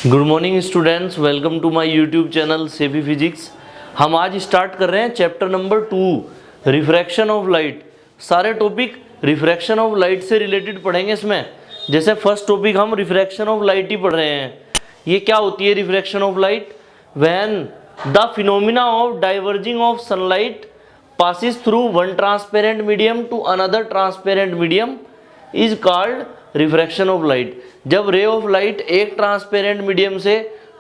Good morning students, welcome to my YouTube channel सेफी physics. हम आज स्टार्ट कर रहे हैं chapter number 2 refraction of light. सारे टॉपिक रिफ्रैक्शन ऑफ लाइट से रिलेटेड पढ़ेंगे इसमें। जैसे फर्स्ट टॉपिक हम रिफ्रैक्शन ऑफ लाइट ही पढ़ रहे हैं। ये क्या होती है refraction of light? When the phenomena of diverging of sunlight passes through one transparent medium to another transparent medium is called refraction of light. जब रे ऑफ लाइट एक ट्रांसपेरेंट मीडियम से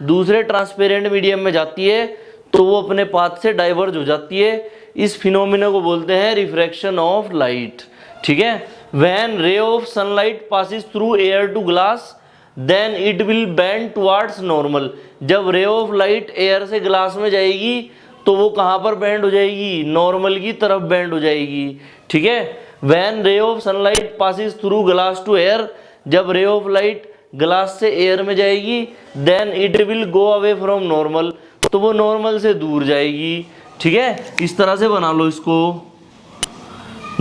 दूसरे ट्रांसपेरेंट मीडियम में जाती है तो वो अपने पाथ से डाइवर्ज हो जाती है। इस फिनोमिना को बोलते हैं रिफ्रैक्शन ऑफ लाइट। ठीक है। When ray of sunlight passes through air to glass then it will bend towards normal. जब रे ऑफ लाइट एयर से ग्लास में जाएगी तो वो कहाँ पर बेंड हो जाएगी? नॉर्मल की तरफ बेंड हो जाएगी। ठीक है। When ray of sunlight passes through glass to air, जब रे ऑफ लाइट ग्लास से एयर में जाएगी then it will go away from normal, तो वो नॉर्मल से दूर जाएगी। ठीक है। इस तरह से बना लो इसको।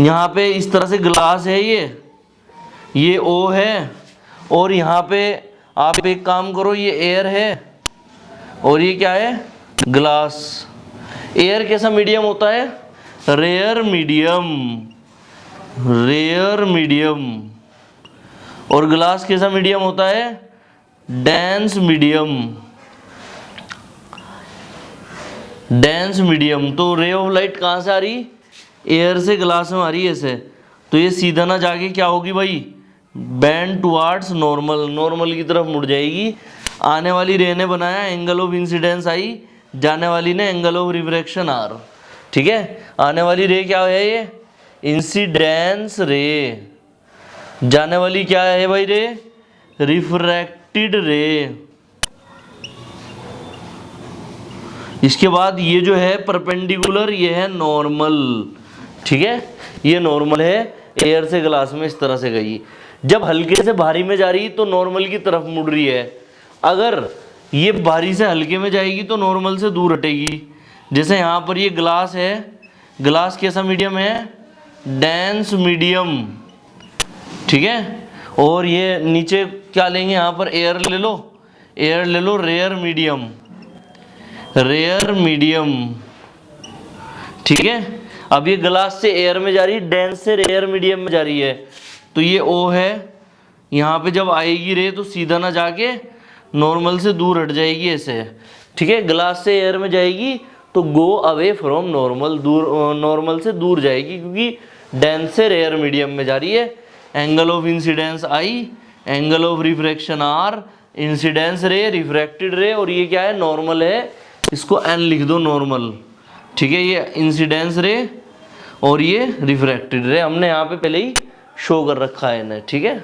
यहाँ पे इस तरह से ग्लास है, ये ओ है, और यहाँ पे आप एक काम करो, ये एयर है और ये क्या है? ग्लास। एयर कैसा मीडियम होता है? Rare medium, rare medium. और ग्लास कैसा मीडियम होता है? Dense medium, dense medium. तो रे ऑफ लाइट कहाँ से आ रही? एयर से ग्लास में आ रही है ऐसे, तो ये सीधा ना जाके क्या होगी भाई? बेंड टुवर्ड्स नॉर्मल, नॉर्मल की तरफ मुड़ जाएगी। आने वाली रे ने बनाया एंगल ऑफ इंसिडेंस आई, जाने वाली ने एंगल ऑफ रिफ्रैक्शन आर। ठीक है। आने वाली रे क्या है? ये इंसिडेंस रे। जाने वाली क्या है भाई? रे रिफ्रैक्टेड रे। इसके बाद ये जो है परपेंडिकुलर, ये है नॉर्मल। ठीक है। ये नॉर्मल है, एयर से ग्लास में इस तरह से गई। जब हल्के से भारी में जा रही तो नॉर्मल की तरफ मुड़ रही है। अगर ये भारी से हल्के में जाएगी तो नॉर्मल से दूर हटेगी। जैसे यहाँ पर ये ग्लास है, ग्लास कैसा मीडियम है? Dense medium. ठीक है। और ये नीचे क्या लेंगे? यहाँ पर एयर ले लो, एयर ले लो, रेयर मीडियम, रेयर मीडियम। ठीक है। अब ये ग्लास से एयर में जा रही है, डेंस से रेयर मीडियम में जा रही है, तो ये ओ है। यहाँ पे जब आएगी रे तो सीधा ना जाके नॉर्मल से दूर हट जाएगी ऐसे। ठीक है। ग्लास से एयर में जाएगी तो गो अवे फ्रॉम नॉर्मल, दूर, नॉर्मल से दूर जाएगी, क्योंकि डेंस से रेयर मीडियम में जा रही है। Angle of incidence I, angle of refraction R, incidence ray, refracted ray, और ये क्या है? नॉर्मल है। इसको एन लिख दो, नॉर्मल। ठीक है। ये इंसिडेंस रे और ये रिफ्रैक्टेड रे हमने यहाँ पे पहले ही शो कर रखा है इन्हें। ठीक है।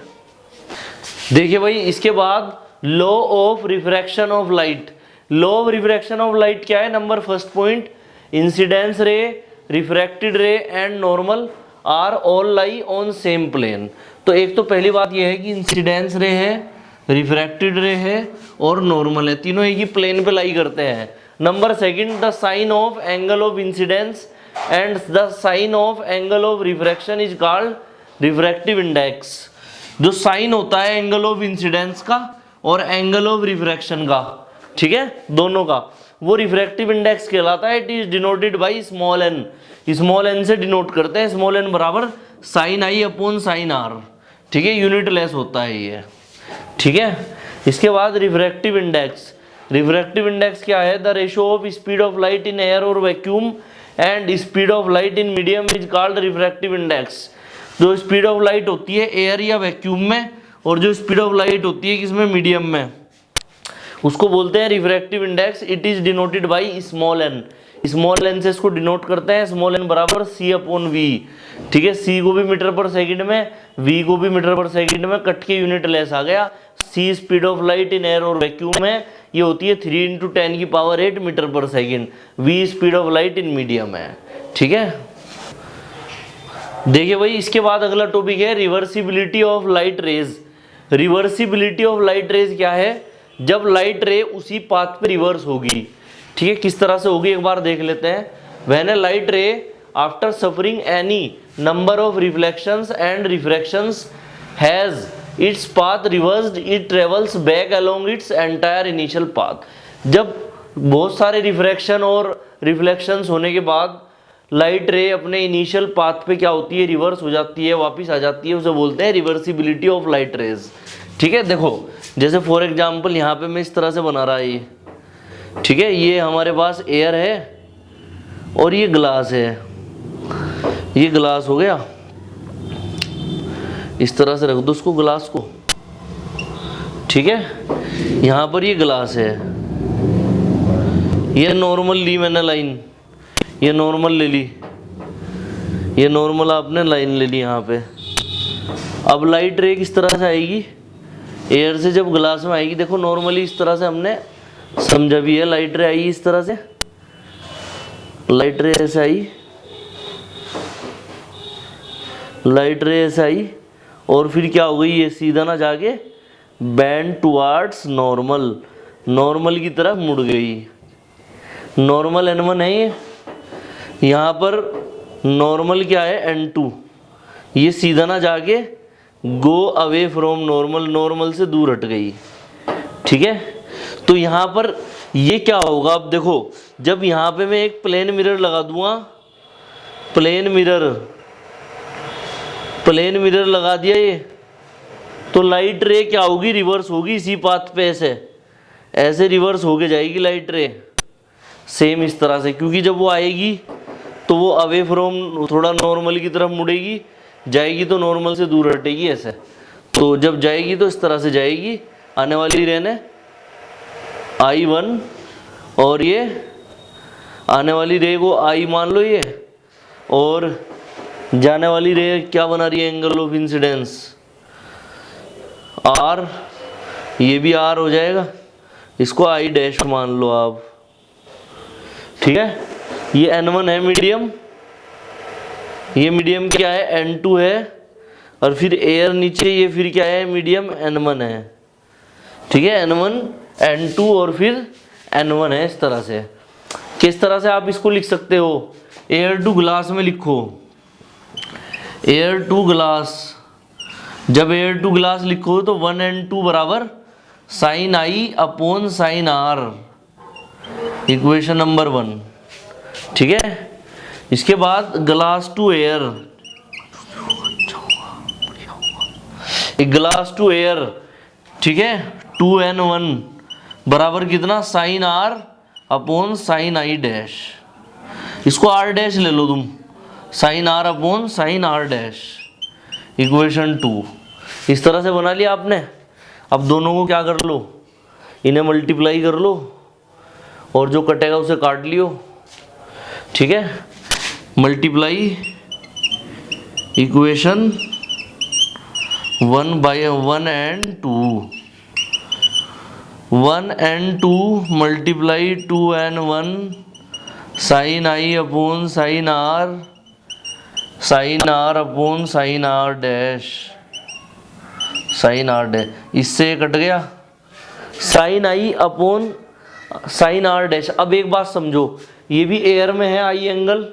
देखिए भाई, इसके बाद law of refraction of light. Law of refraction of light क्या है? Number first point, incidence ray, refracted ray and normal are all lie on same plane. तो एक तो पहली बात यह है कि इंसिडेंस रे है, रिफ्रैक्टेड रे है और नॉर्मल है, तीनों एक ही प्लेन पे लाई करते हैं। Number second, the sine of angle of incidence and the sine of angle of refraction is called refractive index. जो साइन होता है एंगल ऑफ इंसिडेंस का और एंगल ऑफ रिफ्रैक्शन का, ठीक है, दोनों का, वो रिफ्रैक्टिव इंडेक्स कहलाता है। It is denoted by small N. Small N से डिनोट करते हैं। स्मॉल एन बराबर साइन आई अपॉन साइन आर। ठीक है। यूनिट लेस होता है ये। ठीक है। इसके बाद रिफ्रैक्टिव इंडेक्स। रिफ्रैक्टिव इंडेक्स क्या है? The ratio of speed of light in air और vacuum and speed of light in medium is called refractive index. जो स्पीड ऑफ लाइट होती है एयर या वैक्यूम में, और जो स्पीड ऑफ लाइट होती है किसमें? मीडियम में, उसको बोलते हैं refractive index. It is denoted by small N. Small N से इसको डिनोट करते हैं। स्मॉल एन बराबर सी अपॉन वी। ठीक है। सी को भी मीटर पर सेकंड में, वी को भी मीटर पर सेकंड में, कट के यूनिट लेस आ गया। C speed of light in air और वैक्यूम है, ये होती है 3 × 10⁸ metre per second. V speed of light in medium है। ठीक है। देखिए भाई, इसके बाद अगला टॉपिक है reversibility of light rays. Reversibility of light rays क्या है? जब लाइट रे उसी पाथ पे रिवर्स होगी। ठीक है। किस तरह से होगी एक बार देख लेते हैं। When a light ray after suffering any number of reflections and refractions has its path reversed it travels back along its entire initial path. जब बहुत सारे रिफ्रैक्शन और रिफ्लेक्शंस होने के बाद लाइट रे अपने इनिशियल पाथ पे क्या होती है, रिवर्स हो जाती है, वापस आ जाती है, उसे बोलते हैं रिवर्सिबिलिटी ऑफ लाइट रेज। ठीक है, देखो जैसे फॉर एग्जांपल यहाँ पे मैं इस तरह से बना रहा है ये, ठीक है, ये हमारे पास एयर है और ये ग्लास है, ये ग्लास हो गया, इस तरह से रख दो उसको, ग्लास को, ठीक है। यहाँ पर ये ग्लास है, ये नॉर्मल ली मैंने लाइन, ये नॉर्मल ले ली, ये नॉर्मल आपने लाइन ले ली यहाँ पे। अब लाइट रे किस तरह से आएगी, एयर से जब ग्लास में आएगी, देखो नॉर्मली इस तरह से हमने समझा भी है, लाइट रे आई इस तरह से, लाइट रे ऐसे आई, लाइट रे ऐसे आई, और फिर क्या हो गई, ये सीधा ना जाके बैंड टुवार्ड्स नॉर्मल, नॉर्मल की तरफ मुड़ गई। नॉर्मल N1 है ये, यहाँ पर नॉर्मल क्या है N2, ये सीधा ना जाके गो अवे फ्रॉम नॉर्मल, नॉर्मल से दूर हट गई। ठीक है, तो यहाँ पर ये क्या होगा, अब देखो जब यहाँ पे मैं एक प्लेन मिरर लगा दूंगा, प्लेन मिरर लगा दिया ये, तो लाइट रे क्या होगी, रिवर्स होगी इसी पाथ पे, ऐसे रिवर्स होके जाएगी लाइट रे, सेम इस तरह से, क्योंकि जब वो आएगी तो वो अवे फ्रॉम थोड़ा नॉर्मल की तरफ मुड़ेगी, जाएगी तो नॉर्मल से दूर हटेगी ऐसे। तो जब जाएगी तो इस तरह से जाएगी, आने वाली रे ने I1 और ये आने वाली रे को I मान लो ये, और जाने वाली रे क्या बना रही है, एंगल ऑफ इंसिडेंस R, ये भी R हो जाएगा, इसको I डैश मान लो आप। ठीक है, ये N1 है मीडियम, ये मीडियम क्या है N2 है, और फिर एयर नीचे, ये फिर क्या है, मीडियम N1 है। ठीक है, N1 N2 और फिर N1 है, इस तरह से। किस तरह से आप इसको लिख सकते हो, एयर टू ग्लास में लिखो, एयर टू ग्लास, जब एयर टू ग्लास लिखो तो 1N2 बराबर sine I upon sine R, equation number 1। ठीक है, इसके बाद glass to air, glass to air, ठीक है, 2N1 बराबर कितना, sine R upon sine I dash, इसको R डैश ले लो तुम, sine R upon sine R dash, equation 2। इस तरह से बना लिया आपने। अब दोनों को क्या कर लो, इन्हें मल्टीप्लाई कर लो, और जो कटेगा उसे काट लियो। ठीक है, multiply equation 1 and 2, 1 and 2 multiply 2N1 sine I upon sine R, sine R upon sine R dash, sine R dash, इससे कट गया, sine I upon sine R dash. अब एक बात समझो, ये भी एयर में है I एंगल,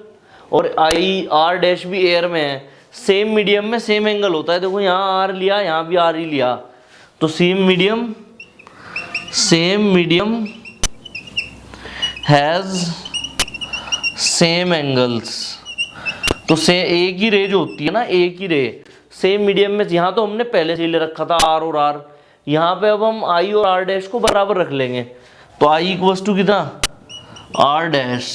और I R डैश भी एयर में है, सेम मीडियम में सेम एंगल होता है। देखो यहाँ R लिया, यहाँ भी R ही लिया, तो same medium has same angles. तो से एक ही रे जो होती है ना, एक ही रे सेम मीडियम में, यहाँ तो हमने पहले से ले रखा था R और R, यहाँ पे अब हम I और R डैश को बराबर रख लेंगे, तो I इक्वल्स टू कितना, R डैश,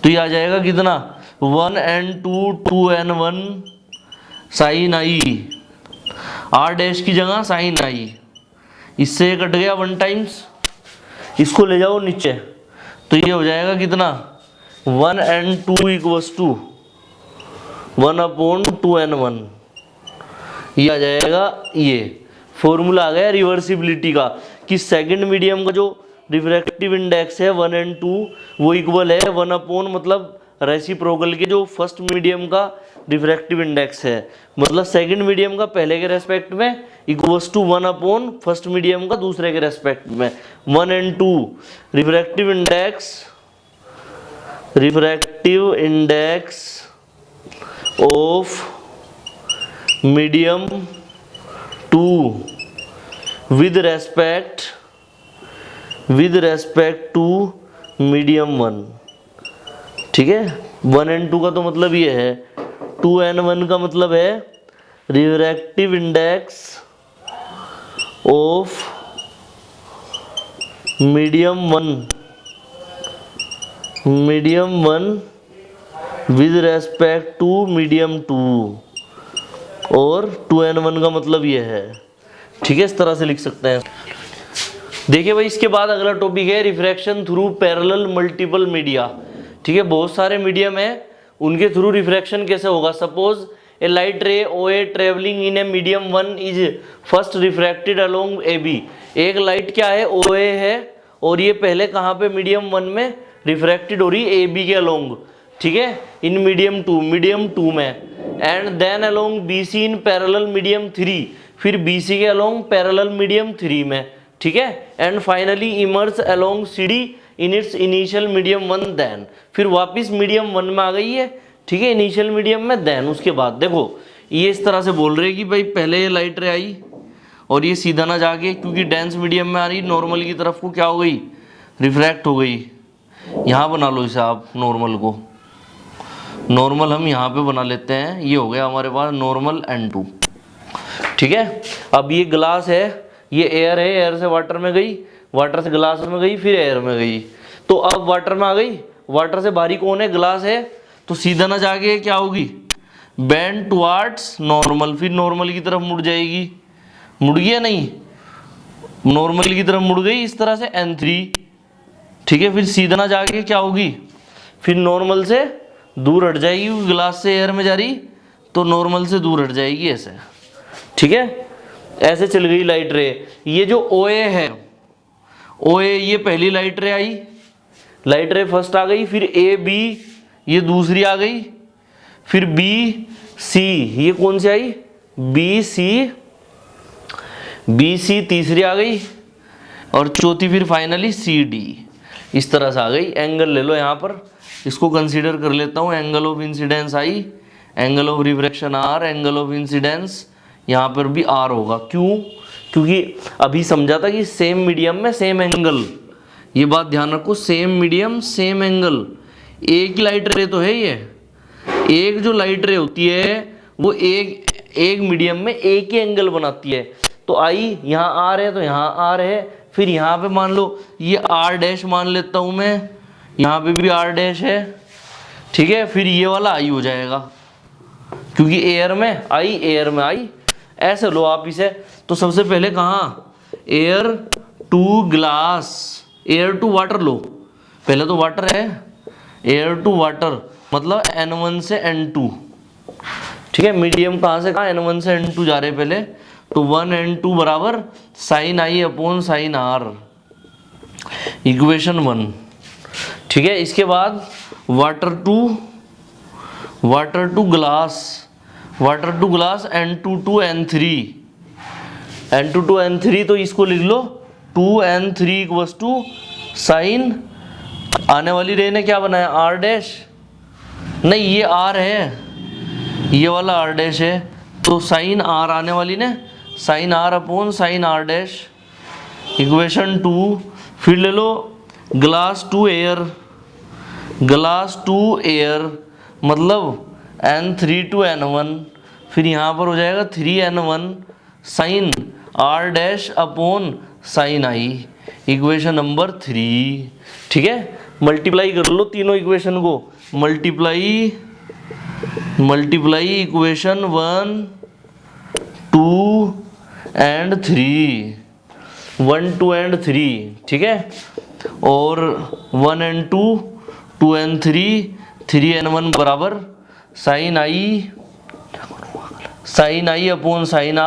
तो ये आ जाएगा कितना, 1N2 2N1 sine I, R dash की जगह साइन I, इससे कट गया 1 टाइम्स, इसको ले जाओ नीचे, तो ये हो जाएगा कितना, 1N2 इक्वल्स टू 1/2N1, ये आ जाएगा। ये फॉर्मूला आ गया रिवर्सिबिलिटी का, कि सेकंड मीडियम का जो रिफ्रैक्टिव इंडेक्स है 1N2 वो इक्वल है 1 मतलब रेसिप्रोकल के जो फर्स्ट मीडियम का रिफ्रैक्टिव इंडेक्स है, मतलब सेकंड मीडियम का पहले के रेस्पेक्ट में इक्वल्स टू 1 फर्स्ट मीडियम का दूसरे के रेस्पेक्ट में। 1N2 refractive index of medium two with respect to medium 1, ठीक है। 1 and 2 का तो मतलब ये है, 2 and 1 का मतलब है refractive index of medium 1 with respect to medium 2, और 2 and 1 का मतलब ये है, ठीक है। इस तरह से लिख सकते हैं। देखिए भाई, इसके बाद अगला टॉपिक है refraction through parallel multiple media, ठीक है। बहुत सारे मीडियम है, उनके थ्रू रिफ्रैक्शन कैसे होगा। सपोज ए लाइट रे OA travelling in a medium 1 is first refracted along AB। एक लाइट क्या है, OA है, और ये पहले कहाँ पे मीडियम 1 में रिफ्रैक्टेड हो रही है, AB के अलोंग, ठीक है, इन मीडियम 2 में। And then along BC in parallel medium 3, फिर BC के अलोंग पैरेलल मीडियम 3 में, ठीक है। And finally emerge along CD in its initial medium 1 then, फिर वापस मीडियम 1 में आ गई है, ठीक है, इनिशियल मीडियम में। देन उसके बाद देखो ये इस तरह से बोल रहे हैं कि भाई पहले ये लाइट रे आई और ये सीधा ना जाके, क्योंकि डेंस मीडियम में आ रही, नॉर्मल की तरफ को क्या हो गई, रिफ्रैक्ट हो गई। यहाँ बना लो इसे आप, नॉर्मल को, नॉर्मल हम यहाँ पे बना लेते हैं। ये हो गया हमारे पास नॉर्मल N2, ठीक है। अब ये ग्लास है, ये एयर है, एयर से वाटर में गई, वाटर से ग्लास में गई, फिर एयर में गई, तो अब वाटर में आ गई। वाटर से बाहरी कौन है, ग्लास है, तो सीधा ना जाके क्या होगी, बेंड टुवार्ड्स नॉर्मल, फिर नॉर्मल की तरफ मुड़ जाएगी। मुड़ गया नहीं, नॉर्मल की तरफ मुड़ गई इस तरह से N3, ठीक है। फिर सीधा ना जाके क्या होगी, फिर नॉर्मल से दूर हट जाएगी, ग्लास से एयर में जा रही तो नॉर्मल से दूर हट जाएगी, ऐसे, ठीक है। ऐसे चल गई लाइट रे। ये जो OA है, OA ये पहली लाइट रे आई, लाइट रे फर्स्ट आ गई, फिर AB ये दूसरी आ गई, फिर BC ये कौन सी आई, BC तीसरी आ गई, और चौथी फिर फाइनली CD। इस तरह से आ गई। एंगल ले लो यहाँ पर, इसको कंसीडर कर लेता हूँ। Angle of incidence I, angle of refraction R, angle of incidence यहाँ पर भी R होगा। क्यों, क्योंकि अभी समझा था कि सेम मीडियम में सेम एंगल, ये बात ध्यान रखो, सेम मीडियम सेम एंगल। एक ही लाइट रे तो है ये, एक जो लाइट रे होती है वो एक मीडियम में एक ही एंगल बनाती है। तो आई यहाँ R है तो यहाँ R है, फिर यहाँ पे मान लो ये R डैश मान लेता हूँ मैं, यहाँ पे भी R डैश है, ठीक है। फिर ये वाला I हो जाएगा, क्योंकि एयर में आई, एयर में आई, ऐसे लो आप इसे। तो सबसे पहले कहाँ, air to glass, air to water लो, पहले तो वाटर है, एयर टू वाटर मतलब N1 से N2, ठीक है। मीडियम कहाँ से कहाँ, N1 से N2 जा रहे पहले, तो 1 N2 बराबर sine I upon sine R, equation 1, ठीक है। इसके बाद water to glass N2 to N3, तो इसको लिख लो 2N3 इक्वल्स टू साइन, आने वाली रे ने क्या बनाया, R डैश, नहीं ये R है, ये वाला R डैश है, तो साइन R आने वाली ने sine R upon sine R dash, equation 2। फिर ले लो ग्लास टू एयर मतलब N3 टू N1, फिर यहाँ पर हो जाएगा 3N1 sine R dash upon sine I, equation number 3, ठीक है। मल्टीप्लाई कर लो तीनों इक्वेशन को, मल्टीप्लाई इक्वेशन 1, 2 and 3, 1, 2 and 3, ठीक है। और 1 and 2, 2 and 3, 3N1 बराबर sine I upon sine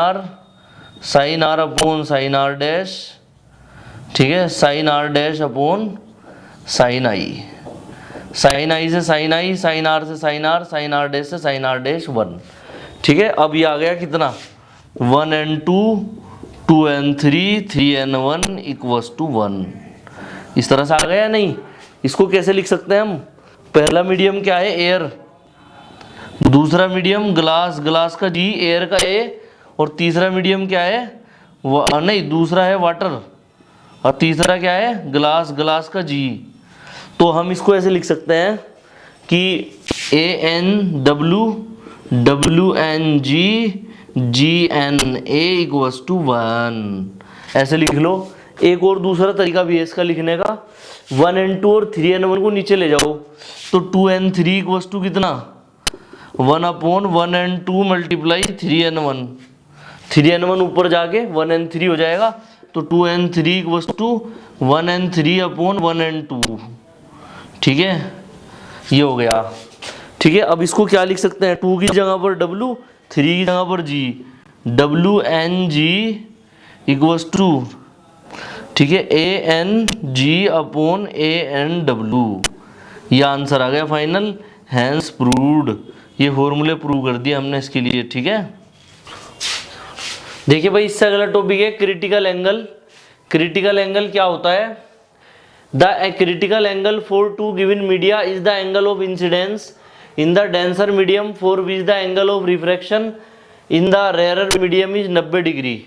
R upon sine R dash, ठीक है, sine R dash upon sine I, sine I से साइन I, साइन R से sine R, sine R dash से sine R dash 1, ठीक है। अब ये आ गया कितना, 1 N2, 2 N3, 3N1 equals to 1, इस तरह से आ गया। नहीं, इसको कैसे लिख सकते हैं हम, पहला मीडियम क्या है, एयर, दूसरा मीडियम ग्लास, ग्लास का G, एयर का A, और तीसरा मीडियम क्या है, नहीं दूसरा है वाटर, और तीसरा क्या है, ग्लास, ग्लास का जी। तो हम इसको ऐसे लिख सकते हैं कि ANWWNG GNA इक्वल्स टू 1, ऐसे लिख लो। एक और दूसरा तरीका भी है इसका लिखने का, 1n2 और 3n1 को नीचे ले जाओ तो 2n3 इक्वल्स टू कितना, 1/1n2 मल्टीप्लाई 3n1, 3n1 ऊपर जाके 1n3 हो जाएगा, तो 2n3 इक्वल्स टू 1n3/1n2। ठीक है, ये हो गया। ठीक है, अब इसको क्या लिख सकते हैं, 2 की जगह पर W, 3 की जगह पर G, WNG इक्वल्स टू, ठीक है, ANG/ANW। ये आंसर आ गया फाइनल, हैंस प्रूव्ड। ये फॉर्मूले प्रूव कर दिया हमने इसके लिए। ठीक है, देखिए भाई इससे अगला टॉपिक है क्रिटिकल एंगल। क्रिटिकल एंगल क्या होता है, the critical angle for two given media is the angle of incidence in the denser medium for which the angle of refraction in the rarer medium is 90 degree.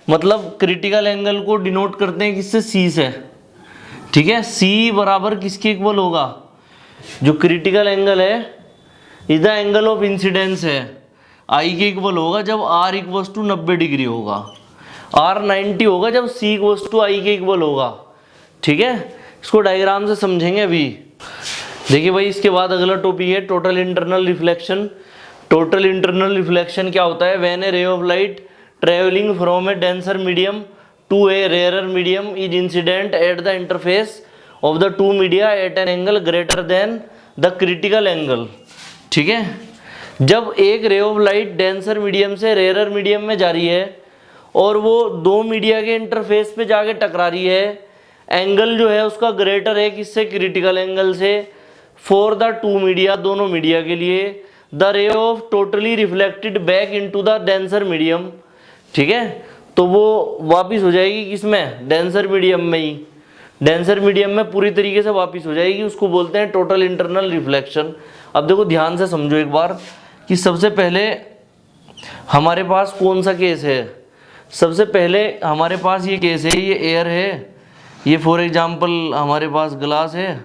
मतलब critical angle को denote करते हैं किससे, C से। ठीक है, C बराबर किसके इक्वल होगा, जो क्रिटिकल एंगल है is the angle of incidence है, I के इक्वल होगा जब R इक्वल्स टू 90 डिग्री होगा, R 90 होगा जब C इक्वल्स टू I के इक्वल होगा। ठीक है, इसको डायग्राम से समझेंगे अभी। देखिए भाई इसके बाद अगला टॉपिक है total internal reflection. Total internal reflection क्या होता है, when a ray of light travelling from a denser medium to a rarer medium is incident at the interface of the two media at an angle greater than the critical angle. ठीक है, जब एक ray of light denser medium से rarer medium में जा रही है और वो दो मीडिया के इंटरफेस पे जाके टकरा रही है, एंगल जो है उसका ग्रेटर है किससे, क्रिटिकल एंगल से, फॉर द टू मीडिया, दोनों मीडिया के लिए, the ray of totally reflected back into the denser medium. ठीक है, तो वो वापिस हो जाएगी किसमें, डेंसर मीडियम में ही, डेंसर मीडियम में पूरी तरीके से वापिस हो जाएगी, उसको बोलते हैं टोटल इंटरनल रिफ्लेक्शन। अब देखो ध्यान से समझो एक बार कि सबसे पहले हमारे पास कौन सा केस है, सबसे पहले हमारे पास ये केस है, ये एयर है, ये फॉर एग्जांपल हमारे पास ग्लास है।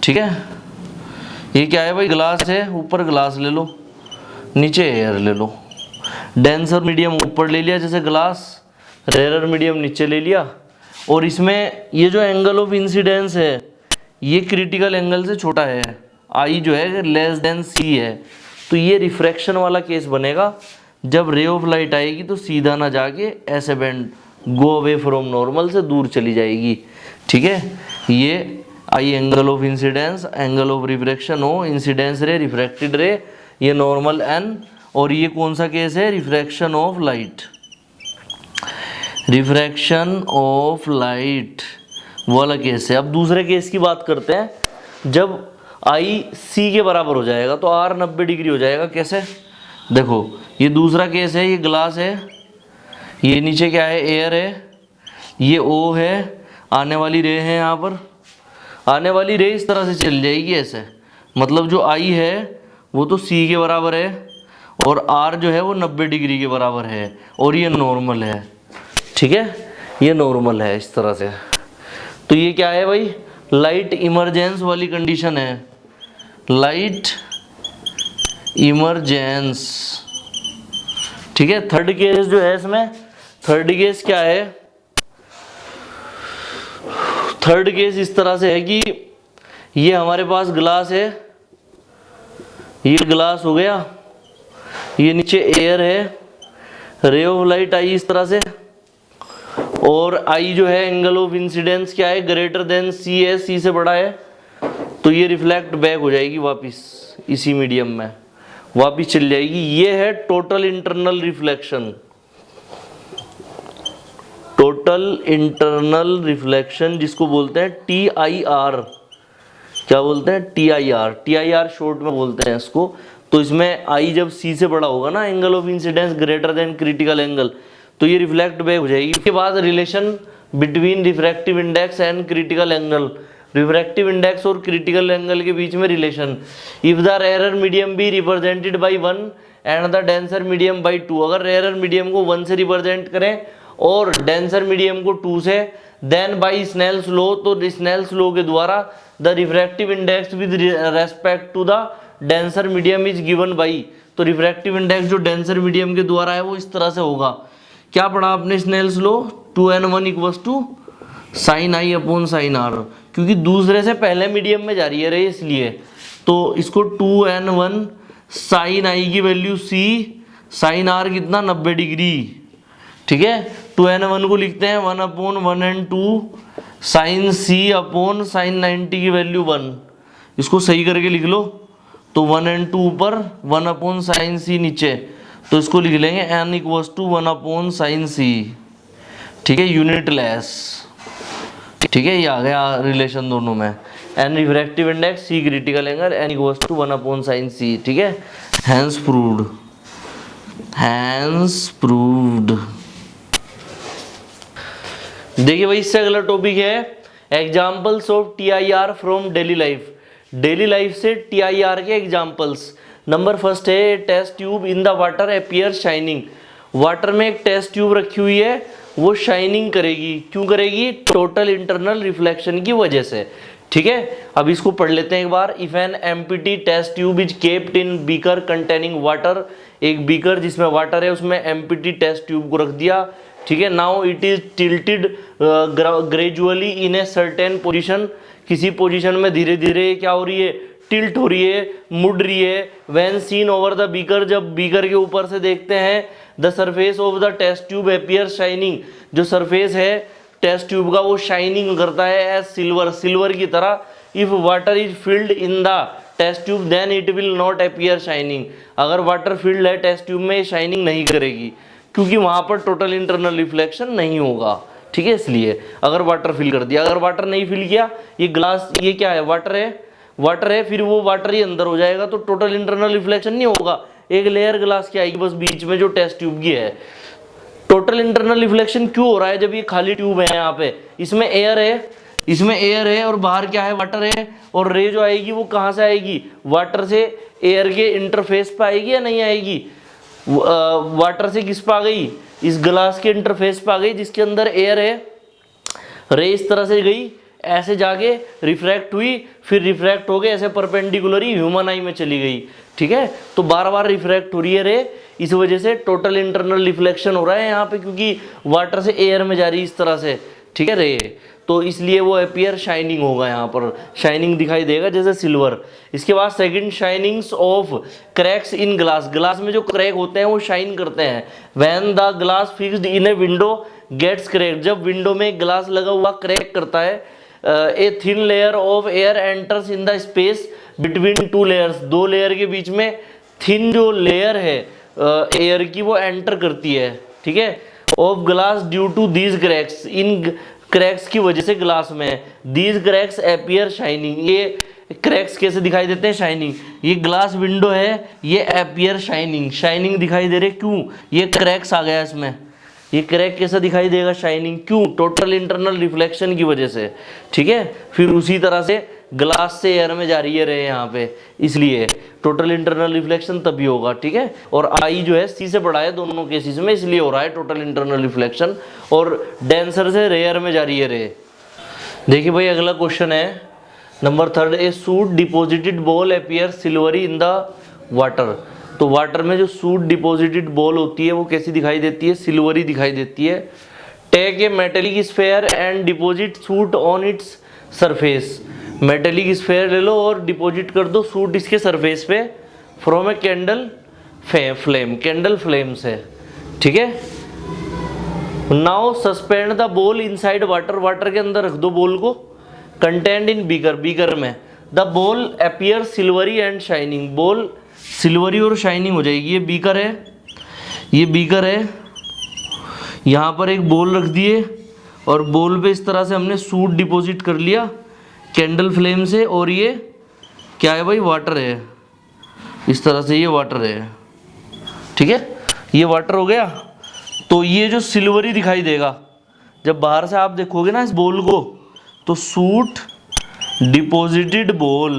ठीक है, ये क्या है भाई, ग्लास है, ऊपर ग्लास ले लो, नीचे एयर ले लो, डेंसर मीडियम ऊपर ले लिया जैसे ग्लास, रेयरर मीडियम नीचे ले लिया, और इसमें ये जो एंगल ऑफ इंसिडेंस है ये क्रिटिकल एंगल से छोटा है, I जो है लेस देन C है, तो ये रिफ्रैक्शन वाला केस बनेगा। जब रे ऑफ लाइट आएगी तो सीधा ना जाके ऐसे bend, go away from normal से दूर चली जाएगी। ठीक है, ये I angle of incidence, angle of refraction हो, इंसिडेंस रे, रिफ्रैक्टेड रे, ये नॉर्मल N, और ये कौन सा केस है, refraction of light, refraction of light वाला केस है। अब दूसरे केस की बात करते हैं, जब I C के बराबर हो जाएगा तो R 90 डिग्री हो जाएगा। कैसे, देखो ये दूसरा केस है, ये ग्लास है, ये नीचे क्या है, एयर है, ये O है, आने वाली रे है, यहाँ पर आने वाली रे इस तरह से चल जाएगी ऐसे, मतलब जो I है वो तो C के बराबर है और R जो है वो 90 डिग्री के बराबर है, और ये नॉर्मल है। ठीक है, ये नॉर्मल है इस तरह से। तो ये क्या है भाई, लाइट इमरजेंस वाली कंडीशन है, लाइट इमरजेंस। ठीक है, थर्ड केस जो है इसमें, थर्ड केस क्या है, थर्ड केस इस तरह से है कि ये हमारे पास ग्लास है, ये ग्लास हो गया, ये नीचे एयर है, रे ऑफ लाइट आई इस तरह से, और आई जो है एंगल ऑफ इंसिडेंस क्या है, ग्रेटर देन सी है, सी से बड़ा है, तो ये रिफ्लेक्ट बैक हो जाएगी वापिस इसी मीडियम में, वापिस चल जाएगी। ये है total internal reflection, total internal reflection जिसको बोलते हैं TIR। क्या बोलते हैं, TIR, TIR शॉर्ट में बोलते हैं इसको। तो इसमें I जब C से बड़ा होगा ना, angle of incidence greater than critical angle, तो ये रिफ्लेक्ट बैक हो जाएगी। इसके बाद relation between refractive index and critical angle, refractive index और क्रिटिकल एंगल के बीच में relation. If the rarer medium be represented by 1 and the denser medium by 2, अगर रेयर मीडियम को 1 से रिप्रेजेंट करें और डेंसर मीडियम को 2 से, देन बाई स्नेल्स लॉ, तो स्नेल्स लॉ के द्वारा the refractive index with respect to the denser medium is given by, तो रिफ्रैक्टिव इंडेक्स जो डेंसर मीडियम के द्वारा है वो इस तरह से होगा। क्या पढ़ा आपने Snell's law? 2n1 equals to sine I upon sine r, क्योंकि दूसरे से पहले मीडियम में जा रही है रे इसलिए, तो इसको 2n1 साइन आई की वैल्यू c, साइन आर कितना 90 डिग्री, ठीक है। 2n1 को लिखते हैं 1 upon 1n2 sine c upon sine 90 की वैल्यू 1, इसको सही करके लिख लो, तो 1n2 ऊपर 1 अपॉन साइन c नीचे, तो इसको लिख लेंगे n equals to 1 upon sine c, ठीक है, यूनिट लेस, ठीक है, ये आ गया रिलेशन दोनों में। n refractive index, c critical angle, n equals to 1 upon sine c, ठीक है, हैंस प्रूव्ड, हैंस प्रूव्ड। देखिए भाई इससे अगला टॉपिक है examples of TIR from daily life, daily life से TIR के एग्जाम्पल्स। नंबर फर्स्ट है test tube in the water appear shining, water में एक टेस्ट ट्यूब रखी हुई है वो शाइनिंग करेगी, क्यों करेगी? टोटल इंटरनल रिफ्लेक्शन की वजह से, ठीक है। अब इसको पढ़ लेते हैं एक बार। If an empty test tube is kept in beaker containing water, एक बीकर जिसमें वाटर है उसमें एम्प्टी टेस्ट ट्यूब को रख दिया, ठीक है। Now it is tilted gradually in a certain position, किसी पोजीशन में धीरे धीरे क्या हो रही है? टिल्ट हो रही है, मुड़ रही है। When seen over the beaker, जब बीकर के ऊपर से देखते हैं, the surface of the test tube appear shining, जो सरफेस है टेस्ट ट्यूब का वो शाइनिंग करता है एज सिल्वर, सिल्वर की तरह। If water is filled in the test tube then it will not appear shining, अगर वाटर फिल्ड है टेस्ट ट्यूब में शाइनिंग नहीं करेगी, क्योंकि वहां पर टोटल इंटरनल रिफ्लेक्शन नहीं होगा, ठीक है। इसलिए अगर वाटर फिल कर दिया, अगर वाटर नहीं फिल किया, ये ग्लास ये क्या है? वाटर है, वाटर है, फिर वो वाटर ही अंदर हो जाएगा तो टोटल इंटरनल रिफ्लेक्शन नहीं होगा। एक लेयर ग्लास की आएगी बस बीच में जो टेस्ट ट्यूब की है। टोटल इंटरनल रिफ्लेक्शन क्यों हो रहा है? जब ये खाली ट्यूब है, यहाँ पे इसमें एयर है, इसमें एयर है और बाहर क्या है? वाटर है, और रे जो आएगी वो कहाँ से आएगी? वाटर से एयर के इंटरफेस पे आएगी या नहीं आएगी? वाटर से किस पे आ गई? इस ग्लास के इंटरफेस पे आ गई जिसके अंदर एयर है। रे इस तरह से गई, ऐसे जाके रिफ्रैक्ट हुई, फिर रिफ्रैक्ट हो गए ऐसे परपेंडिकुलरी ह्यूमन आई में चली गई, ठीक है। तो बार बार रिफ्रैक्ट हो रही है रे, इस वजह से टोटल इंटरनल रिफ्लेक्शन हो रहा है यहाँ पे, क्योंकि वाटर से एयर में जा रही है इस तरह से, ठीक है रे, तो इसलिए वो अपीयर शाइनिंग होगा, यहाँ पर शाइनिंग दिखाई देगा जैसे सिल्वर। इसके बाद second, shinings of cracks in glass, glass में जो क्रैक होते हैं वो शाइन करते हैं। When the glass fixed in a window gets crack, जब विंडो में ग्लास लगा हुआ क्रैक करता है। A thin layer of air enters in the space between two layers, दो लेयर के बीच में थिन जो लेयर है एयर की वो एंटर करती है, ठीक है, of glass due to these cracks, इन क्रैक्स की वजह से ग्लास में दीज क्रैक्स अपीयर शाइनिंग, ये क्रैक्स कैसे दिखाई देते हैं? शाइनिंग। ये ग्लास विंडो है, ये अपीयर शाइनिंग, शाइनिंग दिखाई दे रहे, क्यों? ये क्रैक्स आ गया इसमें, ये क्रैक कैसा दिखाई देगा? शाइनिंग, क्यों? टोटल इंटरनल रिफ्लेक्शन की वजह से, ठीक है। फिर उसी तरह से ग्लास से एयर में जा रही है रे यहाँ पे, इसलिए टोटल इंटरनल रिफ्लेक्शन तभी होगा, ठीक है। और आई जो है सी से बड़ा है दोनों केसेस में, इसलिए हो रहा है टोटल इंटरनल रिफ्लेक्शन, और डेंसर से रेयर में जा रही है रे। देखिए भाई अगला क्वेश्चन है number third, A suit deposited ball appear silvery in the water, तो वाटर में जो सूट डिपोजिटेड बॉल होती है वो कैसी दिखाई देती है? सिल्वरी दिखाई देती है। Take a metallic sphere and deposit soot on its surface, metallic sphere ले लो और डिपॉजिट कर दो सूट इसके सरफेस पे, from a candle flame, candle flame से, ठीक है। Now suspend the ball inside water, water के अंदर रख दो बॉल को, कंटेंट इन बीकर, बीकर में। The ball appear silvery and shining, ball silvery और शाइनिंग हो जाएगी। ये बीकर है, ये बीकर है, यहाँ पर एक बॉल रख दिए और बॉल पे इस तरह से हमने सूट डिपॉजिट कर लिया कैंडल फ्लेम से, और ये क्या है भाई? वाटर है, इस तरह से ये वाटर है, ठीक है, ये वाटर हो गया। तो ये जो सिल्वरी दिखाई देगा जब बाहर से आप देखोगे ना इस बॉल को, तो suit deposited ball,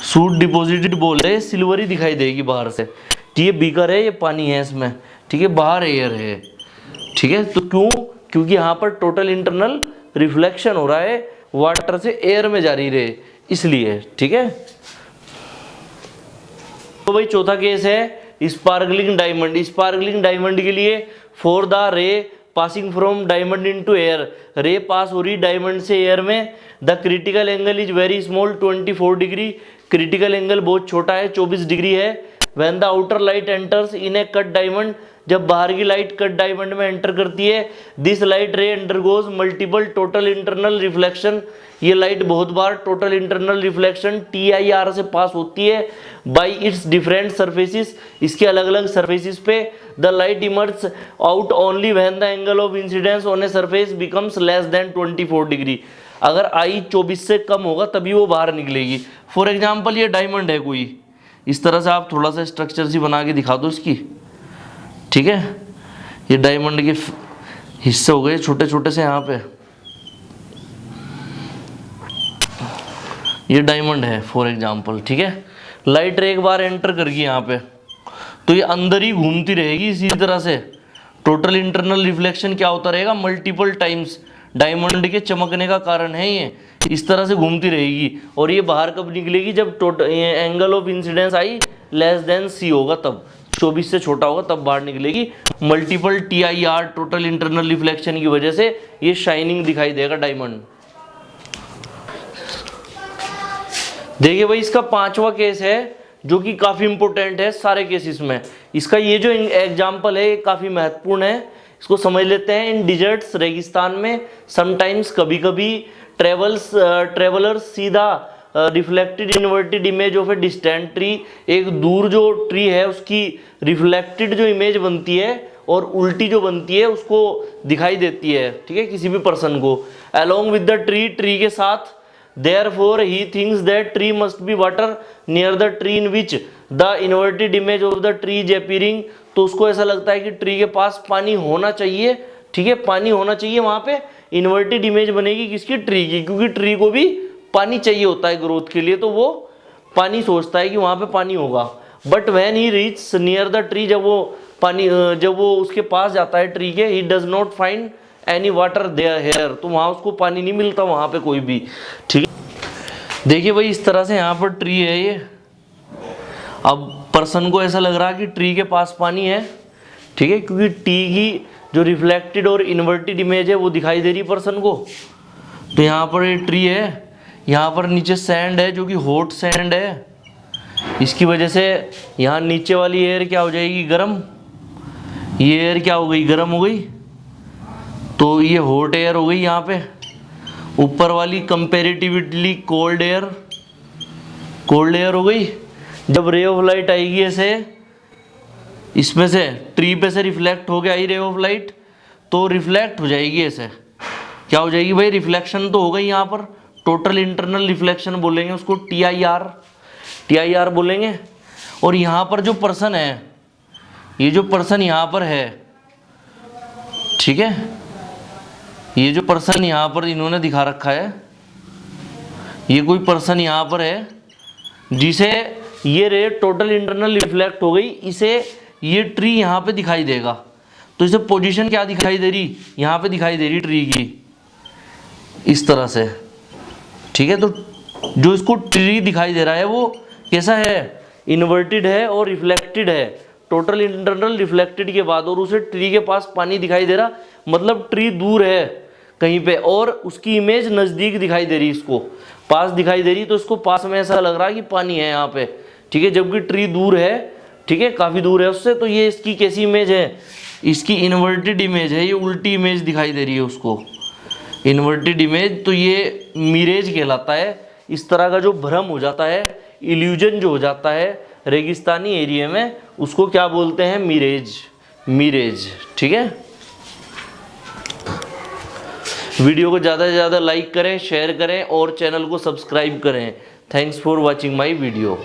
suit deposited बोल रहे, सिल्वरी दिखाई देगी बाहर से। ये बीकर है, ये पानी है इसमें, ठीक है, बाहर एयर है, ठीक है। तो क्यों? क्योंकि यहाँ पर टोटल इंटरनल रिफ्लेक्शन हो रहा है, वाटर से एयर में जारी रहे, इसलिए, ठीक है। तो भाई चौथा केस है स्पार्कलिंग डायमंड। स्पार्कलिंग डायमंड के लिए फॉर द रे passing from diamond into air, रे पास हो रही डायमंड से एयर में, the critical angle is very small 24 degree, critical angle बहुत छोटा है, 24 डिग्री है। When the outer light enters in A cut diamond, जब बाहर की लाइट कट डायमंड में एंटर करती है, दिस लाइट रे undergoes multiple total internal reflection, ये लाइट बहुत बार टोटल इंटरनल रिफ्लेक्शन TIR से पास होती है बाई इट्स डिफरेंट सर्फेसिस, इसके अलग अलग सर्फेसिस पे। The light emerge out only when the angle of incidence on a surface becomes less than 24 degree, अगर आई 24 से कम होगा तभी वो बाहर निकलेगी। फॉर एग्जाम्पल ये डायमंड है कोई, इस तरह से आप थोड़ा सा स्ट्रक्चर सी बना के दिखा दो इसकी, ठीक है। ये डायमंड के हिस्से हो गए छोटे छोटे से, यहाँ पे ये डायमंड है फॉर एग्जाम्पल, ठीक है। लाइट रे एक बार एंटर कर गई यहाँ पे, तो ये अंदर ही घूमती रहेगी इसी तरह से। टोटल इंटरनल रिफ्लेक्शन क्या होता रहेगा? मल्टीपल टाइम्स, डायमंड के चमकने का कारण है ये, इस तरह से घूमती रहेगी। और ये बाहर कब निकलेगी? जब total angle of incidence I less than C होगा, तब 24 से छोटा होगा तब बाहर निकलेगी। Multiple TIR total internal reflection की वजह से ये शाइनिंग दिखाई देगा डायमंड। देखिए भाई इसका पांचवा केस है जो कि काफी इंपॉर्टेंट है सारे केसेस में। इसका ये जो एग्जाम्पल है ये काफी महत्वपूर्ण है, इसको समझ लेते हैं। इन डिजर्ट्स, रेगिस्तान में, समटाइम्स कभी कभी ट्रेवलर्स सीधा reflected inverted image of a distant tree, एक दूर जो ट्री है उसकी रिफ्लेक्टेड जो इमेज बनती है और उल्टी जो बनती है उसको दिखाई देती है, ठीक है, किसी भी पर्सन को। Along with the tree, tree के साथ। Therefore he thinks that tree must be water near the tree in which the inverted image of the tree is appearing, तो उसको ऐसा लगता है कि ट्री के पास पानी होना चाहिए, ठीक है, पानी होना चाहिए, वहां पे इन्वर्टेड इमेज बनेगी किसकी? ट्री की, क्योंकि ट्री को भी पानी चाहिए होता है ग्रोथ के लिए, तो वो पानी सोचता है कि वहां पे पानी होगा। But when he reach near the tree, जब वो उसके पास जाता है ट्री के, he does not find any water there here, तो वहां उसको पानी नहीं मिलता वहां पे कोई भी, ठीक है। देखिए भाई इस तरह से यहाँ पर ट्री है ये, अब पर्सन को ऐसा लग रहा है कि ट्री के पास पानी है, ठीक है, क्योंकि टी की जो रिफ्लेक्टेड और इन्वर्टेड इमेज है वो दिखाई दे रही पर्सन को। तो यहाँ पर ये ट्री है, यहाँ पर नीचे सैंड है जो कि हॉट सैंड है, इसकी वजह से यहाँ नीचे वाली एयर क्या हो जाएगी? गर्म। ये एयर क्या हो गई? गर्म हो गई, तो ये हॉट एयर हो गई यहाँ पे। ऊपर वाली कंपेरेटिवली कोल्ड एयर हो गई। जब रे ऑफ लाइट आएगी ऐसे इसमें से, ट्री पे से रिफ्लेक्ट हो के आई रे ऑफ लाइट, तो रिफ्लेक्ट हो जाएगी ऐसे, क्या हो जाएगी भाई? रिफ्लेक्शन तो हो गई यहाँ पर, टोटल इंटरनल रिफ्लेक्शन बोलेंगे उसको, TIR बोलेंगे। और यहाँ पर जो पर्सन है, ये जो पर्सन यहाँ पर है, ठीक है, ये जो पर्सन यहाँ पर इन्होंने दिखा रखा है, ये कोई पर्सन यहाँ पर है जिसे ये रे टोटल इंटरनल रिफ्लेक्ट हो गई, इसे ये ट्री यहाँ पे दिखाई देगा। तो इसे पोजीशन क्या दिखाई दे रही? यहाँ पे दिखाई दे रही ट्री की, इस तरह से, ठीक है। तो जो इसको ट्री दिखाई दे रहा है वो कैसा है? इन्वर्टेड है और रिफ्लेक्टेड है, टोटल इंटरनल रिफ्लेक्टेड के बाद, और उसे ट्री के पास पानी दिखाई दे रहा, मतलब ट्री दूर है कहीं पे और उसकी इमेज नज़दीक दिखाई दे रही, इसको पास दिखाई दे रही, तो इसको पास में ऐसा लग रहा है कि पानी है यहाँ पे, ठीक है, जबकि ट्री दूर है, ठीक है, काफ़ी दूर है उससे। तो ये इसकी कैसी इमेज है? इसकी इन्वर्टेड इमेज है, ये उल्टी इमेज दिखाई दे रही है उसको, इन्वर्टेड इमेज। तो ये मिरेज कहलाता है। इस तरह का जो भ्रम हो जाता है, इल्यूजन जो हो जाता है रेगिस्तानी एरिया में, उसको क्या बोलते हैं? मिरेज, ठीक है। वीडियो को ज़्यादा से ज़्यादा लाइक करें, शेयर करें और चैनल को सब्सक्राइब करें। Thanks for watching my video.